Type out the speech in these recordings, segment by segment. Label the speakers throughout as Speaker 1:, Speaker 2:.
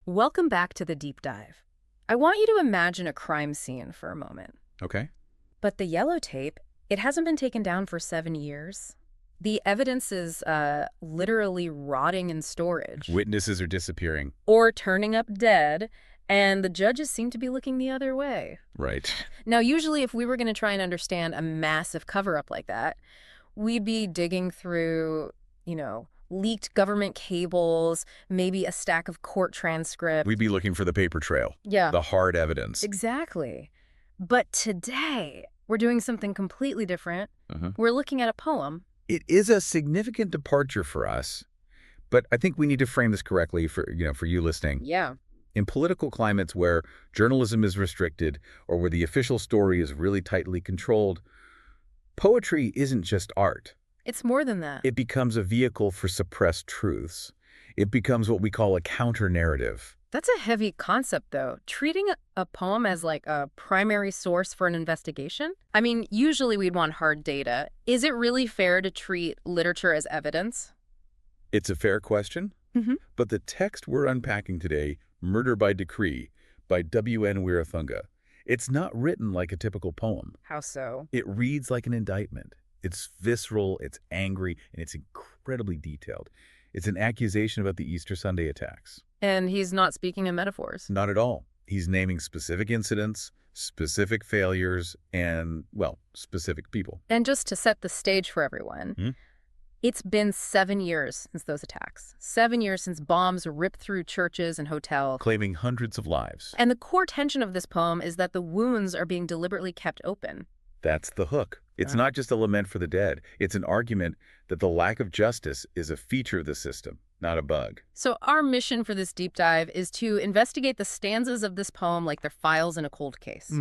Speaker 1: Welcome back to the deep dive. I want you to imagine a crime scene for a moment.
Speaker 2: Okay.
Speaker 1: But the yellow tape, it hasn't been taken down for 7 years. The evidence is literally rotting in storage.
Speaker 2: Witnesses are disappearing.
Speaker 1: Or turning up dead, and the judges seem to be looking the other way.
Speaker 2: Right.
Speaker 1: Now, usually if we were going to try and understand a massive cover-up like that, we'd be digging through, leaked government cables, maybe a stack of court transcripts.
Speaker 2: We'd be looking for the paper trail.
Speaker 1: Yeah.
Speaker 2: The hard evidence.
Speaker 1: Exactly. But today, we're doing something completely different. We're looking at a poem.
Speaker 2: It is a significant departure for us, but I think we need to frame this correctly for you listening.
Speaker 1: Yeah.
Speaker 2: In political climates where journalism is restricted or where the official story is really tightly controlled, poetry isn't just art.
Speaker 1: It's more than that.
Speaker 2: It becomes a vehicle for suppressed truths. It becomes what we call a counter-narrative.
Speaker 1: That's a heavy concept, though. Treating a poem as like a primary source for an investigation? I mean, usually we'd want hard data. Is it really fair to treat literature as evidence?
Speaker 2: It's a fair question, but the text we're unpacking today, Murder by Decree, by W.N. Weerathunga, it's not written like a typical poem.
Speaker 1: How so?
Speaker 2: It reads like an indictment. It's visceral, it's angry, and it's incredibly detailed. It's an accusation about the Easter Sunday attacks.
Speaker 1: And he's not speaking in metaphors.
Speaker 2: Not at all. He's naming specific incidents, specific failures, and, well, specific people.
Speaker 1: And just to set the stage for everyone, it's been 7 years since those attacks. 7 years since bombs ripped through churches and hotels.
Speaker 2: Claiming hundreds of lives.
Speaker 1: And the core tension of this poem is that the wounds are being deliberately kept open.
Speaker 2: That's the hook. It's not just a lament for the dead. It's an argument that the lack of justice is a feature of the system, not a bug.
Speaker 1: So our mission for this deep dive is to investigate the stanzas of this poem like they're files in a cold case.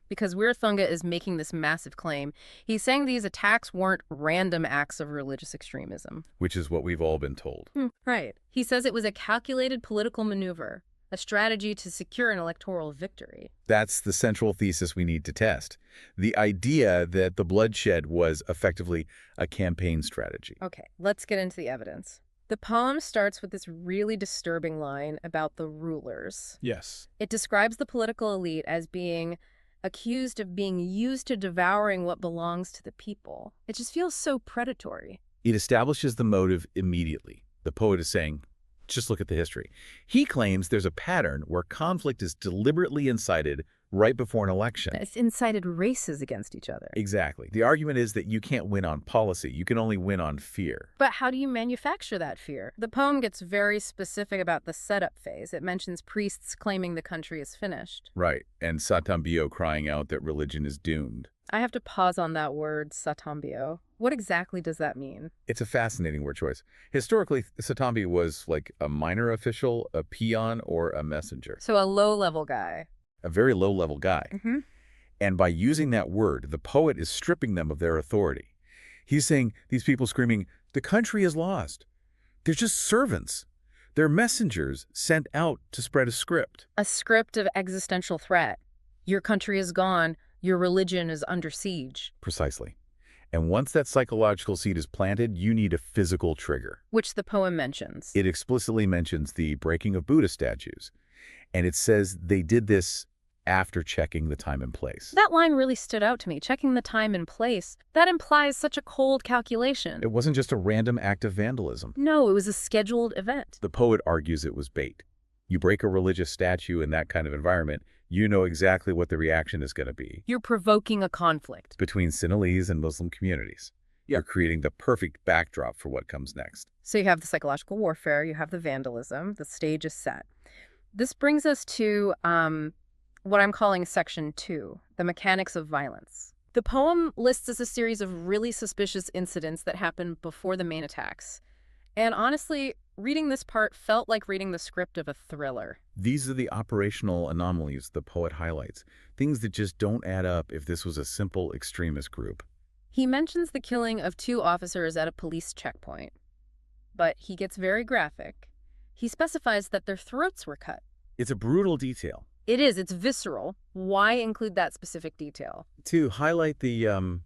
Speaker 1: Because Weerathunga is making this massive claim. He's saying these attacks weren't random acts of religious extremism.
Speaker 2: Which is what we've all been told.
Speaker 1: Right. He says it was a calculated political maneuver, a strategy to secure an electoral victory.
Speaker 2: That's the central thesis we need to test. The idea that the bloodshed was effectively a campaign strategy.
Speaker 1: Okay, let's get into the evidence. The poem starts with this really disturbing line about the rulers.
Speaker 2: Yes.
Speaker 1: It describes the political elite as being accused of being used to devouring what belongs to the people. It just feels so predatory.
Speaker 2: It establishes the motive immediately. The poet is saying, just look at the history. He claims there's a pattern where conflict is deliberately incited right before an election.
Speaker 1: It's incited races against each other.
Speaker 2: Exactly. The argument is that you can't win on policy. You can only win on fear.
Speaker 1: But how do you manufacture that fear? The poem gets very specific about the setup phase. It mentions priests claiming the country is finished.
Speaker 2: Right. And Satambio crying out that religion is doomed.
Speaker 1: I have to pause on that word, Satambio. What exactly does that mean?
Speaker 2: It's a fascinating word choice. Historically, Satambi was like a minor official, a peon, or a messenger.
Speaker 1: So a low-level guy.
Speaker 2: A very low-level guy. And by using that word, the poet is stripping them of their authority. He's saying these people screaming, the country is lost. They're just servants. They're messengers sent out to spread a script.
Speaker 1: A script of existential threat. Your country is gone. Your religion is under siege.
Speaker 2: Precisely. And once that psychological seed is planted, you need a physical trigger.
Speaker 1: Which the poem mentions.
Speaker 2: It explicitly mentions the breaking of Buddha statues. And it says they did this after checking the time and place.
Speaker 1: That line really stood out to me, checking the time and place. That implies such a cold calculation.
Speaker 2: It wasn't just a random act of vandalism.
Speaker 1: No, it was a scheduled event.
Speaker 2: The poet argues it was bait. You break a religious statue in that kind of environment, you know exactly what the reaction is going to be.
Speaker 1: You're provoking a conflict.
Speaker 2: Between Sinhalese and Muslim communities. You're creating the perfect backdrop for what comes next.
Speaker 1: So you have the psychological warfare, you have the vandalism, the stage is set. This brings us to what I'm calling Section 2, the mechanics of violence. The poem lists us a series of really suspicious incidents that happened before the main attacks. And honestly, reading this part felt like reading the script of a thriller.
Speaker 2: These are the operational anomalies the poet highlights, things that just don't add up if this was a simple extremist group.
Speaker 1: He mentions the killing of 2 officers at a police checkpoint. But he gets very graphic. He specifies that their throats were cut.
Speaker 2: It's a brutal detail.
Speaker 1: It is. It's visceral. Why include that specific detail?
Speaker 2: To highlight the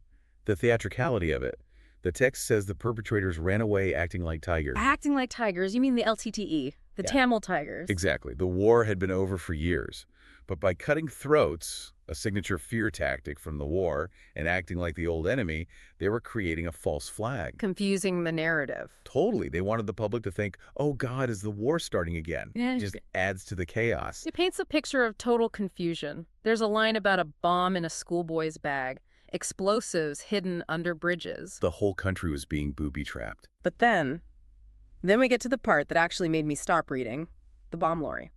Speaker 2: theatricality of it, The text says the perpetrators ran away acting like tigers.
Speaker 1: Acting like tigers? You mean the LTTE, the Tamil tigers?
Speaker 2: Exactly. The war had been over for years. But by cutting throats, a signature fear tactic from the war, and acting like the old enemy, they were creating a false flag.
Speaker 1: Confusing the narrative.
Speaker 2: Totally. They wanted the public to think, oh God, is the war starting again?
Speaker 1: Yeah.
Speaker 2: It just adds to the chaos.
Speaker 1: It paints a picture of total confusion. There's a line about a bomb in a schoolboy's bag, explosives hidden under bridges.
Speaker 2: The whole country was being booby-trapped.
Speaker 1: But then we get to the part that actually made me stop reading, the bomb lorry.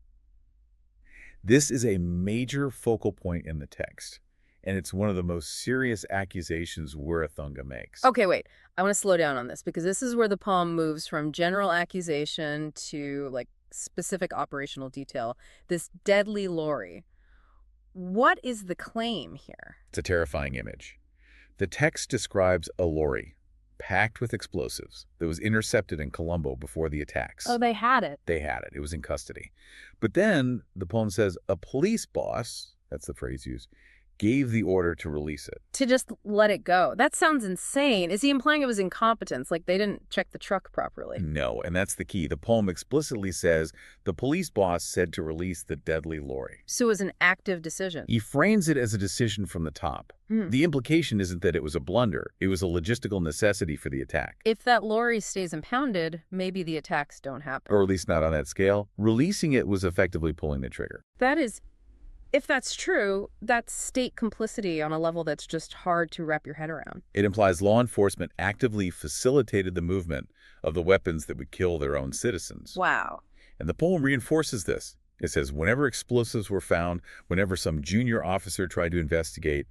Speaker 2: This is a major focal point in the text, and it's one of the most serious accusations Wirathunga makes.
Speaker 1: Okay, wait. I want to slow down on this because this is where the poem moves from general accusation to, like, specific operational detail. This deadly lorry. What is the claim here?
Speaker 2: It's a terrifying image. The text describes a lorry packed with explosives that was intercepted in Colombo before the attacks.
Speaker 1: Oh, they had it.
Speaker 2: They had it. It was in custody. But then the poem says a police boss, that's the phrase used, gave the order to release it.
Speaker 1: To just let it go. That sounds insane. Is he implying it was incompetence, like they didn't check the truck properly?
Speaker 2: No, and that's the key. The poem explicitly says the police boss said to release the deadly lorry.
Speaker 1: So it was an active decision.
Speaker 2: He frames it as a decision from the top. The implication isn't that it was a blunder. It was a logistical necessity for the attack.
Speaker 1: If that lorry stays impounded, maybe the attacks don't happen.
Speaker 2: Or at least not on that scale. Releasing it was effectively pulling the trigger.
Speaker 1: That is... If that's true, that's state complicity on a level that's just hard to wrap your head around.
Speaker 2: It implies law enforcement actively facilitated the movement of the weapons that would kill their own citizens.
Speaker 1: Wow.
Speaker 2: And the poem reinforces this. It says, whenever explosives were found, whenever some junior officer tried to investigate,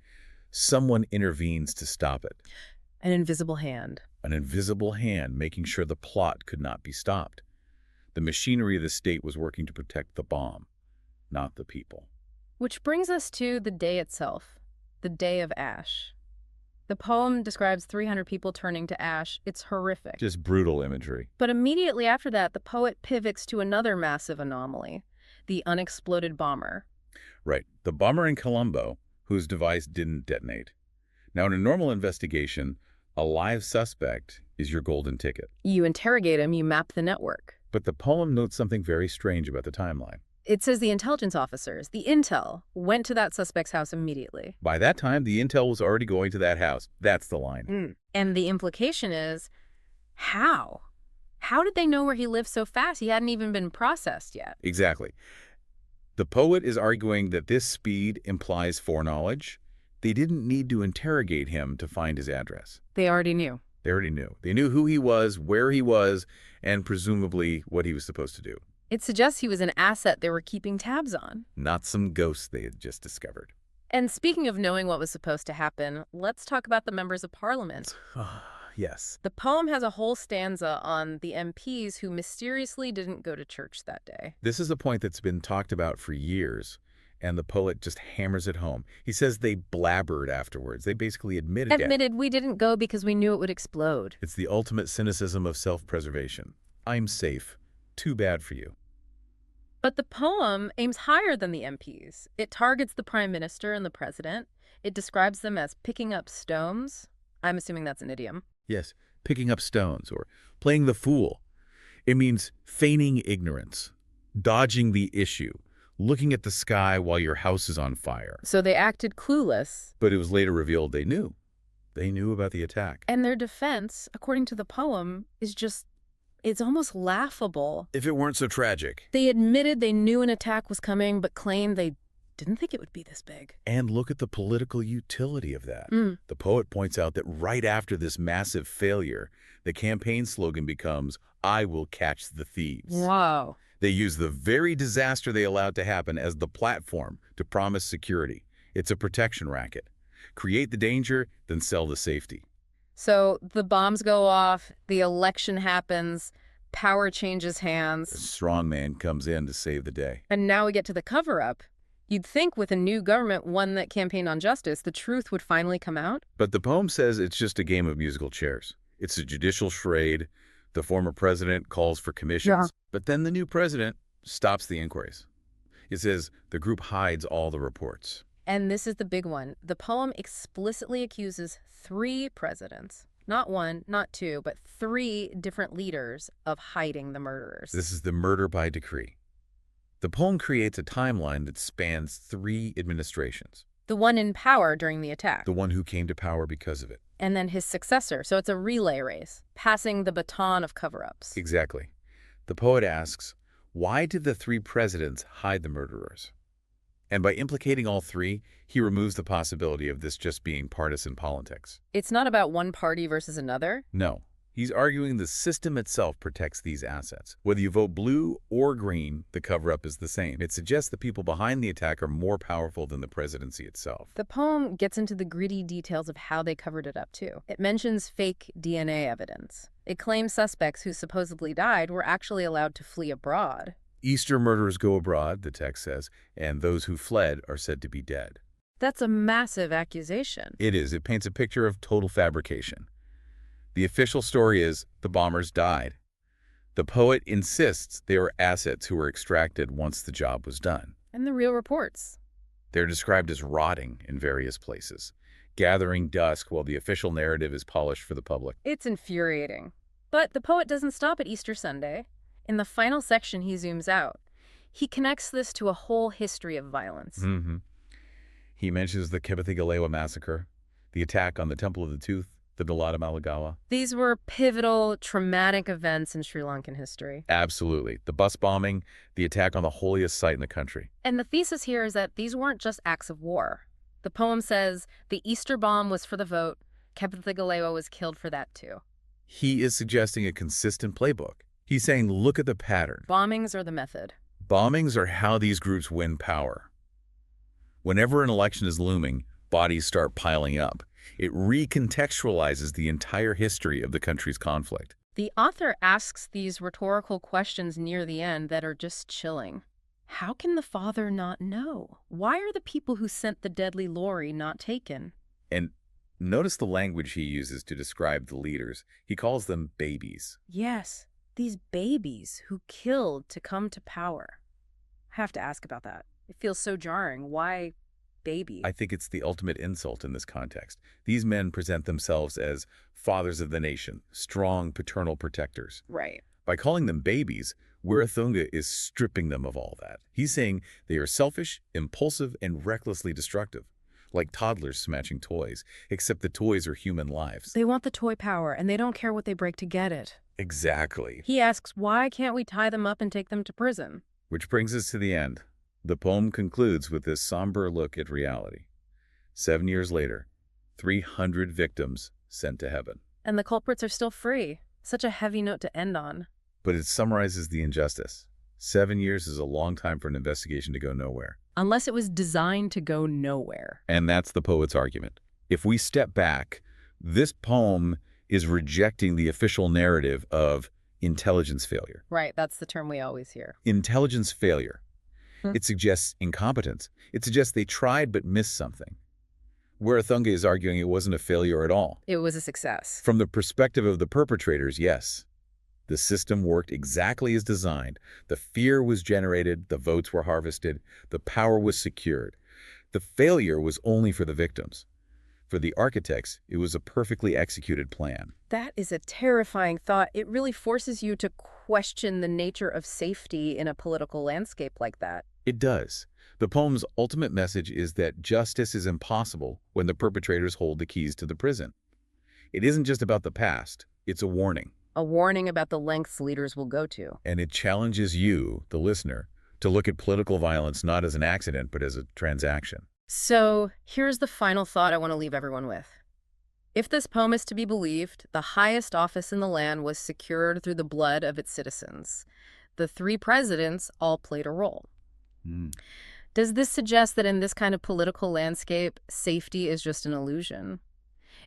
Speaker 2: someone intervenes to stop it.
Speaker 1: An invisible hand.
Speaker 2: An invisible hand making sure the plot could not be stopped. The machinery of the state was working to protect the bomb, not the people.
Speaker 1: Which brings us to the day itself, the day of ash. The poem describes 300 people turning to ash. It's horrific.
Speaker 2: Just brutal imagery.
Speaker 1: But immediately after that, the poet pivots to another massive anomaly, the unexploded bomber.
Speaker 2: Right. The bomber in Colombo, whose device didn't detonate. Now, in a normal investigation, a live suspect is your golden ticket.
Speaker 1: You interrogate him, you map the network.
Speaker 2: But the poem notes something very strange about the timeline.
Speaker 1: It says the intelligence officers, the intel, went to that suspect's house immediately.
Speaker 2: By that time, the intel was already going to that house. That's the line.
Speaker 1: And the implication is, how? How did they know where he lived so fast? He hadn't even been processed yet.
Speaker 2: Exactly. The poet is arguing that this speed implies foreknowledge. They didn't need to interrogate him to find his address.
Speaker 1: They already knew.
Speaker 2: They already knew. They knew who he was, where he was, and presumably what he was supposed to do.
Speaker 1: It suggests he was an asset they were keeping tabs on.
Speaker 2: Not some ghost they had just discovered.
Speaker 1: And speaking of knowing what was supposed to happen, let's talk about the members of parliament.
Speaker 2: Yes.
Speaker 1: The poem has a whole stanza on the MPs who mysteriously didn't go to church that day.
Speaker 2: This is a point that's been talked about for years, and the poet just hammers it home. He says they blabbered afterwards. They basically admitted
Speaker 1: we didn't go because we knew it would explode.
Speaker 2: It's the ultimate cynicism of self-preservation. I'm safe. Too bad for you.
Speaker 1: But the poem aims higher than the MPs. It targets the prime minister and the president. It describes them as picking up stones. I'm assuming that's an idiom.
Speaker 2: Yes, picking up stones or playing the fool. It means feigning ignorance, dodging the issue, looking at the sky while your house is on fire.
Speaker 1: So they acted clueless.
Speaker 2: But it was later revealed they knew. They knew about the attack.
Speaker 1: And their defense, according to the poem, is just... it's almost laughable.
Speaker 2: If it weren't so tragic.
Speaker 1: They admitted they knew an attack was coming, but claimed they didn't think it would be this big.
Speaker 2: And look at the political utility of that. The poet points out that right after this massive failure, the campaign slogan becomes, "I will catch the thieves."
Speaker 1: Wow.
Speaker 2: They use the very disaster they allowed to happen as the platform to promise security. It's a protection racket. Create the danger, then sell the safety.
Speaker 1: So the bombs go off, the election happens, power changes hands.
Speaker 2: A strong man comes in to save the day.
Speaker 1: And now we get to the cover-up. You'd think with a new government, one that campaigned on justice, the truth would finally come out.
Speaker 2: But the poem says it's just a game of musical chairs. It's a judicial charade. The former president calls for commissions. But then the new president stops the inquiries. It says the group hides all the reports.
Speaker 1: And this is the big one. The poem explicitly accuses 3 presidents. Not one, not two, but three different leaders of hiding the murderers.
Speaker 2: This is the murder by decree. The poem creates a timeline that spans 3 administrations.
Speaker 1: The one in power during the attack.
Speaker 2: The one who came to power because of it.
Speaker 1: And then his successor. So it's a relay race, passing the baton of cover-ups.
Speaker 2: Exactly. The poet asks, why did the 3 presidents hide the murderers? And by implicating all 3, he removes the possibility of this just being partisan politics.
Speaker 1: It's not about one party versus another?
Speaker 2: No. He's arguing the system itself protects these assets. Whether you vote blue or green, the cover-up is the same. It suggests the people behind the attack are more powerful than the presidency itself.
Speaker 1: The poem gets into the gritty details of how they covered it up, too. It mentions fake DNA evidence. It claims suspects who supposedly died were actually allowed to flee abroad.
Speaker 2: Easter murderers go abroad, the text says, and those who fled are said to be dead.
Speaker 1: That's a massive accusation.
Speaker 2: It is. It paints a picture of total fabrication. The official story is the bombers died. The poet insists they were assets who were extracted once the job was done.
Speaker 1: And the real reports?
Speaker 2: They're described as rotting in various places, gathering dust while the official narrative is polished for the public.
Speaker 1: It's infuriating. But the poet doesn't stop at Easter Sunday. In the final section, he zooms out. He connects this to a whole history of violence.
Speaker 2: He mentions the Galewa massacre, the attack on the Temple of the Tooth, the Dalada Malagawa.
Speaker 1: These were pivotal, traumatic events in Sri Lankan history.
Speaker 2: Absolutely. The bus bombing, the attack on the holiest site in the country.
Speaker 1: And the thesis here is that these weren't just acts of war. The poem says the Easter bomb was for the vote. Galewa was killed for that too.
Speaker 2: He is suggesting a consistent playbook. He's saying, look at the pattern.
Speaker 1: Bombings are the method.
Speaker 2: Bombings are how these groups win power. Whenever an election is looming, bodies start piling up. It recontextualizes the entire history of the country's conflict.
Speaker 1: The author asks these rhetorical questions near the end that are just chilling. How can the father not know? Why are the people who sent the deadly lorry not taken?
Speaker 2: And notice the language he uses to describe the leaders. He calls them babies.
Speaker 1: Yes, these babies who killed to come to power. I have to ask about that. It feels so jarring. Why baby?
Speaker 2: I think it's the ultimate insult in this context. These men present themselves as fathers of the nation, strong paternal protectors.
Speaker 1: Right.
Speaker 2: By calling them babies, Wirathunga is stripping them of all that. He's saying they are selfish, impulsive, and recklessly destructive, like toddlers smashing toys, except the toys are human lives.
Speaker 1: They want the toy power, and they don't care what they break to get it.
Speaker 2: Exactly.
Speaker 1: He asks, why can't we tie them up and take them to prison?
Speaker 2: Which brings us to the end. The poem concludes with this somber look at reality. 7 years later, 300 victims sent to heaven.
Speaker 1: And the culprits are still free. Such a heavy note to end on.
Speaker 2: But it summarizes the injustice. 7 years is a long time for an investigation to go nowhere.
Speaker 1: Unless it was designed to go nowhere.
Speaker 2: And that's the poet's argument. If we step back, this poem is rejecting the official narrative of intelligence failure.
Speaker 1: Right, that's the term we always hear.
Speaker 2: Intelligence failure. It suggests incompetence. It suggests they tried but missed something. Wirathunga is arguing it wasn't a failure at all.
Speaker 1: It was a success.
Speaker 2: From the perspective of the perpetrators, yes. The system worked exactly as designed. The fear was generated, the votes were harvested, the power was secured. The failure was only for the victims. For the architects, it was a perfectly executed plan.
Speaker 1: That is a terrifying thought. It really forces you to question the nature of safety in a political landscape like that.
Speaker 2: It does. The poem's ultimate message is that justice is impossible when the perpetrators hold the keys to the prison. It isn't just about the past, it's a warning.
Speaker 1: A warning about the lengths leaders will go to.
Speaker 2: And it challenges you, the listener, to look at political violence not as an accident, but as a transaction.
Speaker 1: So here's the final thought I want to leave everyone with. If this poem is to be believed, the highest office in the land was secured through the blood of its citizens. The 3 presidents all played a role. Does this suggest that in this kind of political landscape, safety is just an illusion?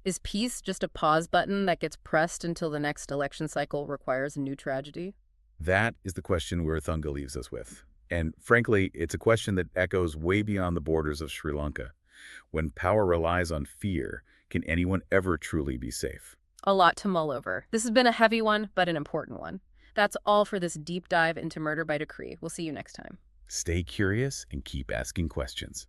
Speaker 1: Is peace just a pause button that gets pressed until the next election cycle requires a new tragedy?
Speaker 2: That is the question Wirathunga leaves us with. And frankly, it's a question that echoes way beyond the borders of Sri Lanka. When power relies on fear, can anyone ever truly be safe?
Speaker 1: A lot to mull over. This has been a heavy one, but an important one. That's all for this deep dive into Murder by Decree. We'll see you next time.
Speaker 2: Stay curious and keep asking questions.